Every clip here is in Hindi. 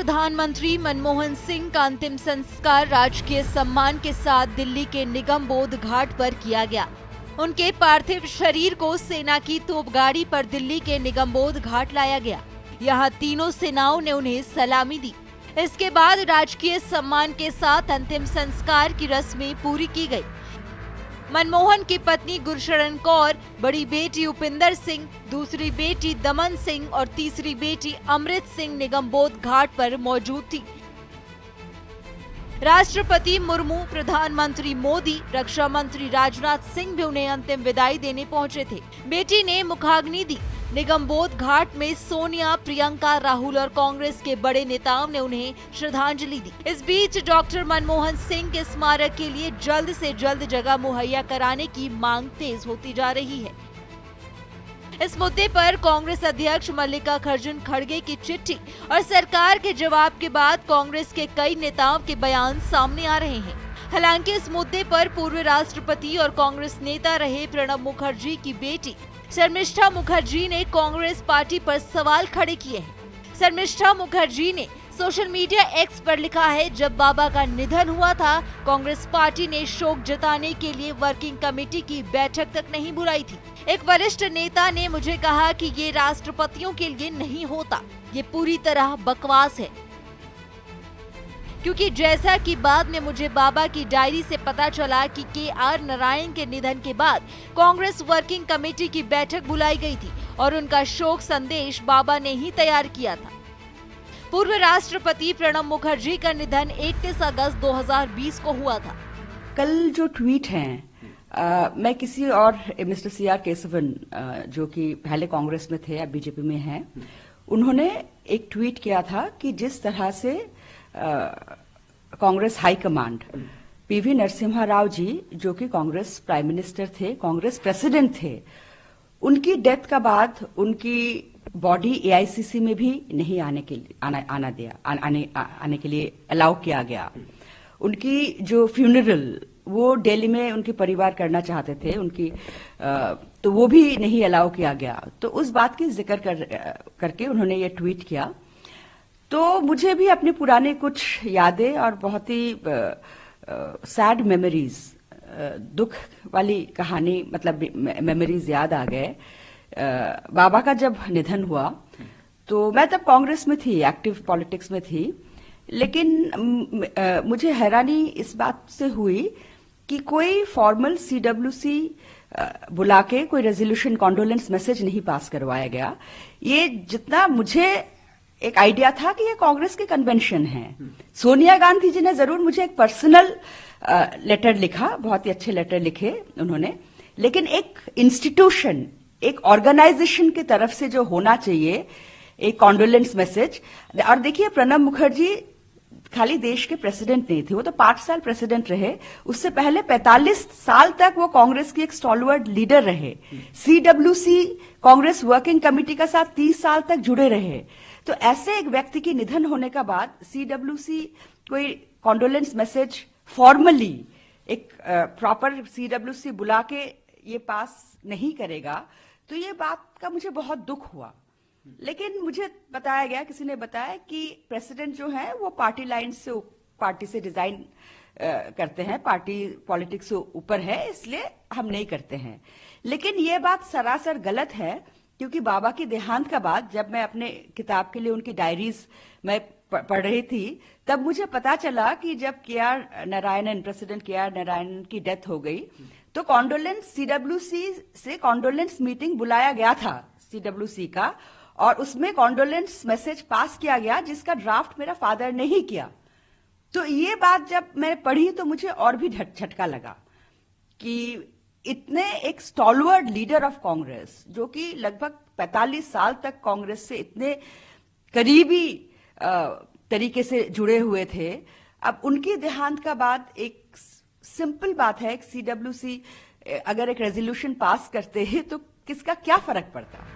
प्रधानमंत्री मनमोहन सिंह का अंतिम संस्कार राजकीय सम्मान के साथ दिल्ली के निगमबोध घाट पर किया गया। उनके पार्थिव शरीर को सेना की तोपगाड़ी पर दिल्ली के निगमबोध घाट लाया गया। यहाँ तीनों सेनाओं ने उन्हें सलामी दी। इसके बाद राजकीय सम्मान के साथ अंतिम संस्कार की रस्में पूरी की गई। मनमोहन की पत्नी गुरशरण कौर, बड़ी बेटी उपिंदर सिंह, दूसरी बेटी दमन सिंह और तीसरी बेटी अमृत सिंह निगमबोध घाट पर मौजूद थी। राष्ट्रपति मुर्मू, प्रधानमंत्री मोदी, रक्षा मंत्री राजनाथ सिंह भी उन्हें अंतिम विदाई देने पहुंचे थे। बेटी ने मुखाग्नि दी। निगमबोध घाट में सोनिया, प्रियंका, राहुल और कांग्रेस के बड़े नेताओं ने उन्हें श्रद्धांजलि दी। इस बीच डॉक्टर मनमोहन सिंह के स्मारक के लिए जल्द से जल्द जगह मुहैया कराने की मांग तेज होती जा रही है। इस मुद्दे पर कांग्रेस अध्यक्ष मल्लिकार्जुन खड़गे की चिट्ठी और सरकार के जवाब के बाद कांग्रेस के कई नेताओं के बयान सामने आ रहे हैं। हालांकि इस मुद्दे पर पूर्व राष्ट्रपति और कांग्रेस नेता रहे प्रणब मुखर्जी की बेटी शर्मिष्ठा मुखर्जी ने कांग्रेस पार्टी पर सवाल खड़े किए हैं। शर्मिष्ठा मुखर्जी ने सोशल मीडिया एक्स पर लिखा है, जब बाबा का निधन हुआ था, कांग्रेस पार्टी ने शोक जताने के लिए वर्किंग कमेटी की बैठक तक नहीं बुलाई थी। एक वरिष्ठ नेता ने मुझे कहा कि ये राष्ट्रपतियों के लिए नहीं होता, ये पूरी तरह बकवास है। क्योंकि जैसा कि बाद में मुझे बाबा की डायरी से पता चला कि के.आर. नारायण के निधन के बाद कांग्रेस वर्किंग कमेटी की बैठक बुलाई गई थी और उनका शोक संदेश बाबा ने ही तैयार किया था। पूर्व राष्ट्रपति प्रणब मुखर्जी का निधन 31 अगस्त 2020 को हुआ था। कल जो ट्वीट हैं, मैं किसी और मिस्टर सी.आर. केशवन, जो कि पहले कांग्रेस में थे, अब बीजेपी में हैं, उन्होंने एक ट्वीट किया था कि जिस तरह से कांग्रेस हाईकमांड पीवी नरसिम्हा राव जी, जो कि कांग्रेस प्राइम मिनिस्टर थे, कांग्रेस प्रेसिडेंट थे, उनकी डेथ का बाद उनकी बॉडी एआईसीसी में भी नहीं आने के लिए अलाउ किया गया। उनकी जो फ्यूनरल वो दिल्ली में उनके परिवार करना चाहते थे, तो वो भी नहीं अलाउ किया गया। तो उस बात की जिक्र करके उन्होंने ये ट्वीट किया। तो मुझे भी अपनी पुरानी कुछ यादें और बहुत ही सैड मेमोरीज, दुख वाली कहानी, मतलब मेमोरीज याद आ गए। बाबा का जब निधन हुआ तो मैं तब कांग्रेस में थी, एक्टिव पॉलिटिक्स में थी, लेकिन मुझे हैरानी इस बात से हुई कि कोई फॉर्मल सीडब्ल्यूसी बुला के कोई रेजोल्यूशन, कॉन्डोलेंस मैसेज नहीं पास करवाया गया। ये जितना मुझे एक आइडिया था कि ये कांग्रेस के कन्वेंशन है। सोनिया गांधी जी ने जरूर मुझे एक पर्सनल लेटर लिखा, बहुत ही अच्छे लेटर लिखे उन्होंने, लेकिन एक इंस्टीट्यूशन, एक ऑर्गेनाइजेशन की तरफ से जो होना चाहिए एक कॉन्डोलेंस मैसेज। और देखिए, प्रणब मुखर्जी खाली देश के प्रेसिडेंट नहीं थे, वो तो 5 साल प्रेसिडेंट रहे। उससे पहले 45 साल तक वो कांग्रेस की एक स्टॉलवर्ड लीडर रहे। सीडब्ल्यूसी कांग्रेस वर्किंग कमेटी का साथ 30 साल तक जुड़े रहे। तो ऐसे एक व्यक्ति की निधन होने का बाद सीडब्ल्यूसी कोई कॉन्डोलेंस मैसेज फॉर्मली एक प्रॉपर सीडब्ल्यूसी बुला के ये पास नहीं करेगा, तो ये बात का मुझे बहुत दुख हुआ। लेकिन मुझे बताया गया, किसी ने बताया कि प्रेसिडेंट जो है वो पार्टी लाइन से, पार्टी से डिजाइन करते हैं, पार्टी पॉलिटिक्स से ऊपर है, इसलिए हम नहीं करते हैं। लेकिन ये बात सरासर गलत है, क्योंकि बाबा की देहांत का बाद जब मैं अपने किताब के लिए उनकी डायरीज मैं पढ़ रही थी, तब मुझे पता चला कि जब KR. Narayanan, president KR. Narayanan की डेथ हो गई, तो कॉन्डोलेंस सीडब्ल्यूसी से कॉन्डोलेंस मीटिंग बुलाया गया था सीडब्ल्यूसी का, और उसमें कॉन्डोलेंस मैसेज पास किया गया, जिसका ड्राफ्ट मेरा फादर ने ही किया। तो ये बात जब मैं पढ़ी तो मुझे और भी झटका लगा कि इतने एक स्टॉलवर्ड लीडर ऑफ कांग्रेस, जो कि लगभग 45 साल तक कांग्रेस से इतने करीबी तरीके से जुड़े हुए थे, अब उनकी देहांत का बाद एक सिंपल बात है, एक सीडब्ल्यूसी अगर एक रेजोल्यूशन पास करते हैं तो किसका क्या फर्क पड़ता।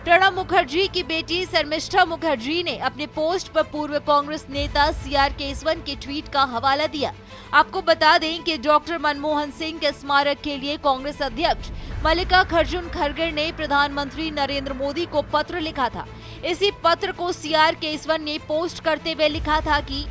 प्रणब मुखर्जी की बेटी शर्मिष्ठा मुखर्जी ने अपने पोस्ट पर पूर्व कांग्रेस नेता सी.आर. केशवन के ट्वीट का हवाला दिया। आपको बता दें कि डॉक्टर मनमोहन सिंह के स्मारक के लिए कांग्रेस अध्यक्ष मल्लिकार्जुन खड़गे ने प्रधानमंत्री नरेंद्र मोदी को पत्र लिखा था। इसी पत्र को सीआर केसवन ने पोस्ट करते हुए लिखा था कि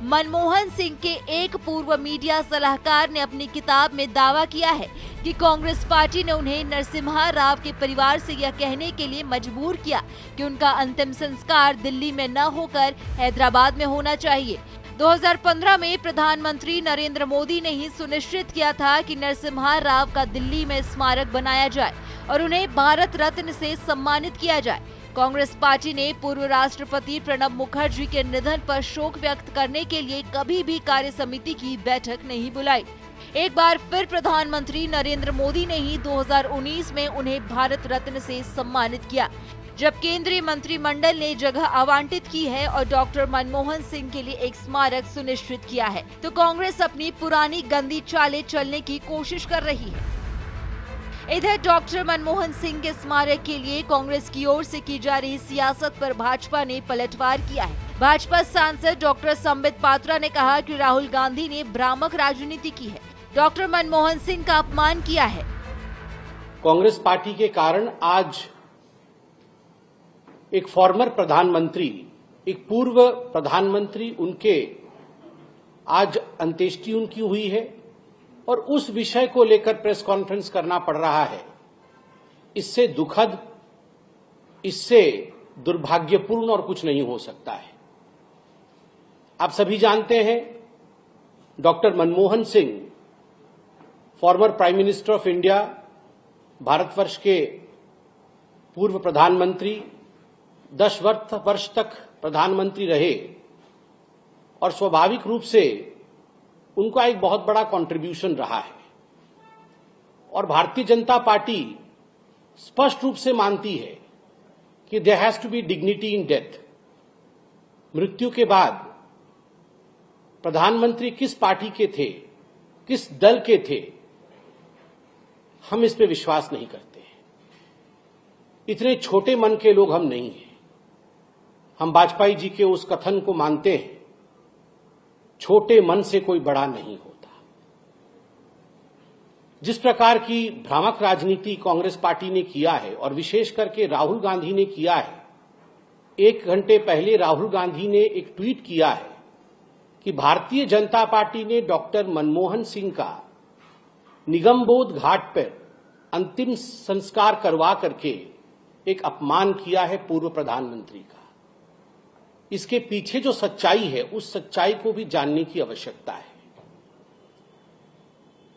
मनमोहन सिंह के एक पूर्व मीडिया सलाहकार ने अपनी किताब में दावा किया है कि कांग्रेस पार्टी ने उन्हें नरसिम्हा राव के परिवार से यह कहने के लिए मजबूर किया कि उनका अंतिम संस्कार दिल्ली में न होकर हैदराबाद में होना चाहिए। 2015 में प्रधानमंत्री नरेंद्र मोदी ने ही सुनिश्चित किया था कि नरसिम्हा राव का दिल्ली में स्मारक बनाया जाए और उन्हें भारत रत्न से सम्मानित किया जाए। कांग्रेस पार्टी ने पूर्व राष्ट्रपति प्रणब मुखर्जी के निधन पर शोक व्यक्त करने के लिए कभी भी कार्य समिति की बैठक नहीं बुलाई। एक बार फिर प्रधानमंत्री नरेंद्र मोदी ने ही 2019 में उन्हें भारत रत्न से सम्मानित किया, जब केंद्रीय मंत्रिमंडल ने जगह आवंटित की है और डॉक्टर मनमोहन सिंह के लिए एक स्मारक सुनिश्चित किया है, तो कांग्रेस अपनी पुरानी गंदी चालें चलने की कोशिश कर रही है। इधर डॉक्टर मनमोहन सिंह के स्मारक के लिए कांग्रेस की ओर से की जा रही सियासत पर भाजपा ने पलटवार किया है। भाजपा सांसद डॉक्टर संबित पात्रा ने कहा कि राहुल गांधी ने भ्रामक राजनीति की है, डॉक्टर मनमोहन सिंह का अपमान किया है। कांग्रेस पार्टी के कारण आज एक फॉर्मर प्रधानमंत्री, एक पूर्व प्रधानमंत्री, उनके आज अंत्येष्टि उनकी हुई है और उस विषय को लेकर प्रेस कॉन्फ्रेंस करना पड़ रहा है। इससे दुखद, इससे दुर्भाग्यपूर्ण और कुछ नहीं हो सकता है। आप सभी जानते हैं, doctor Manmohan Singh former prime minister of India, Bharatvarsh के पूर्व प्रधानमंत्री, 10 वर्ष तक प्रधानमंत्री रहे और स्वाभाविक रूप से उनका एक बहुत बड़ा कंट्रीब्यूशन रहा है। और भारतीय जनता पार्टी स्पष्ट रूप से मानती है कि there has to be dignity in death. मृत्यु के बाद प्रधानमंत्री किस पार्टी के थे, किस दल के थे, हम इस पे विश्वास नहीं करते हैं। इतने छोटे मन के लोग हम नहीं हैं। हम वाजपेयी जी के उस कथन को मानते हैं, छोटे मन से कोई बड़ा नहीं होता। जिस प्रकार की भ्रामक राजनीति कांग्रेस पार्टी ने किया है और विशेष करके राहुल गांधी ने किया है, 1 घंटे पहले राहुल गांधी ने एक ट्वीट किया है कि भारतीय जनता पार्टी ने डॉक्टर मनमोहन सिंह का निगमबोध घाट पर अंतिम संस्कार करवा करके एक अपमान किया है पूर्व प्रधानमंत्री का। इसके पीछे जो सच्चाई है, उस सच्चाई को भी जानने की आवश्यकता है।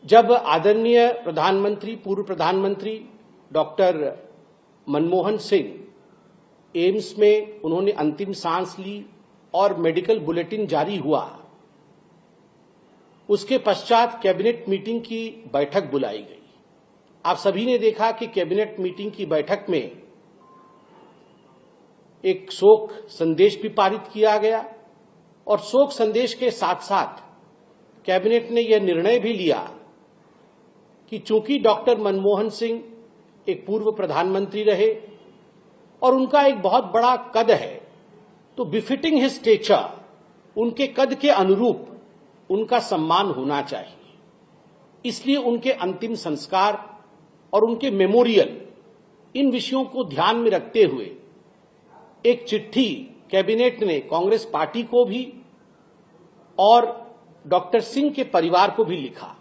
जब आदरणीय प्रधानमंत्री, पूर्व प्रधानमंत्री डॉक्टर मनमोहन सिंह एम्स में उन्होंने अंतिम सांस ली और मेडिकल बुलेटिन जारी हुआ, उसके पश्चात कैबिनेट मीटिंग की बैठक बुलाई गई। आप सभी ने देखा कि कैबिनेट मीटिंग की बैठक में एक शोक संदेश भी पारित किया गया और शोक संदेश के साथ साथ कैबिनेट ने यह निर्णय भी लिया कि चूंकि डॉक्टर मनमोहन सिंह एक पूर्व प्रधानमंत्री रहे और उनका एक बहुत बड़ा कद है, तो बिफिटिंग हिज स्टेचर, उनके कद के अनुरूप उनका सम्मान होना चाहिए। इसलिए उनके अंतिम संस्कार और उनके मेमोरियल, इन विषयों को ध्यान में रखते हुए एक चिट्ठी कैबिनेट ने कांग्रेस पार्टी को भी और डॉक्टर सिंह के परिवार को भी लिखा।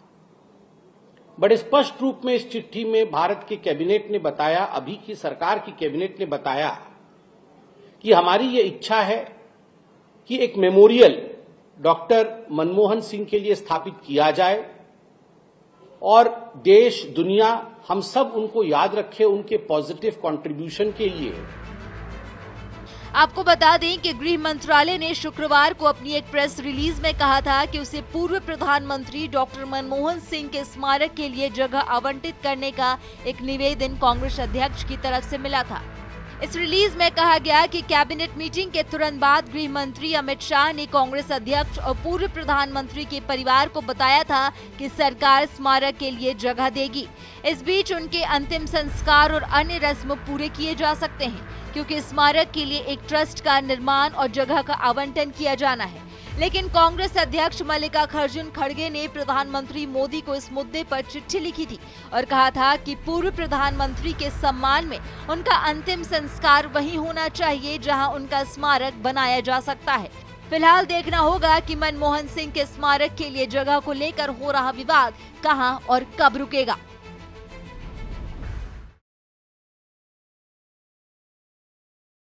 बड़े स्पष्ट रूप में इस चिट्ठी में भारत के कैबिनेट ने बताया, अभी की सरकार की कैबिनेट ने बताया कि हमारी ये इच्छा है कि एक मेमोरियल डॉक्टर मनमोहन सिंह के लिए स्थापित किया जाए और देश, दुनिया, हम सब उनको याद रखें उनके पॉजिटिव कंट्रीब्यूशन के लिए। आपको बता दें कि गृह मंत्रालय ने शुक्रवार को अपनी एक प्रेस रिलीज में कहा था कि उसे पूर्व प्रधानमंत्री डॉक्टर मनमोहन सिंह के स्मारक के लिए जगह आवंटित करने का एक निवेदन कांग्रेस अध्यक्ष की तरफ से मिला था। इस रिलीज में कहा गया कि कैबिनेट मीटिंग के तुरंत बाद गृह मंत्री अमित शाह ने कांग्रेस अध्यक्ष और पूर्व प्रधानमंत्री के परिवार को बताया था कि सरकार स्मारक के लिए जगह देगी। इस बीच उनके अंतिम संस्कार और अन्य रस्म पूरे किए जा सकते हैं, क्योंकि स्मारक के लिए एक ट्रस्ट का निर्माण और जगह का आवंटन किया जाना है। लेकिन कांग्रेस अध्यक्ष मल्लिकार्जुन खड़गे ने प्रधानमंत्री मोदी को इस मुद्दे पर चिट्ठी लिखी थी और कहा था कि पूर्व प्रधानमंत्री के सम्मान में उनका अंतिम संस्कार वहीं होना चाहिए जहां उनका स्मारक बनाया जा सकता है। फिलहाल देखना होगा कि मनमोहन सिंह के स्मारक के लिए जगह को लेकर हो रहा विवाद कहां और कब रुकेगा।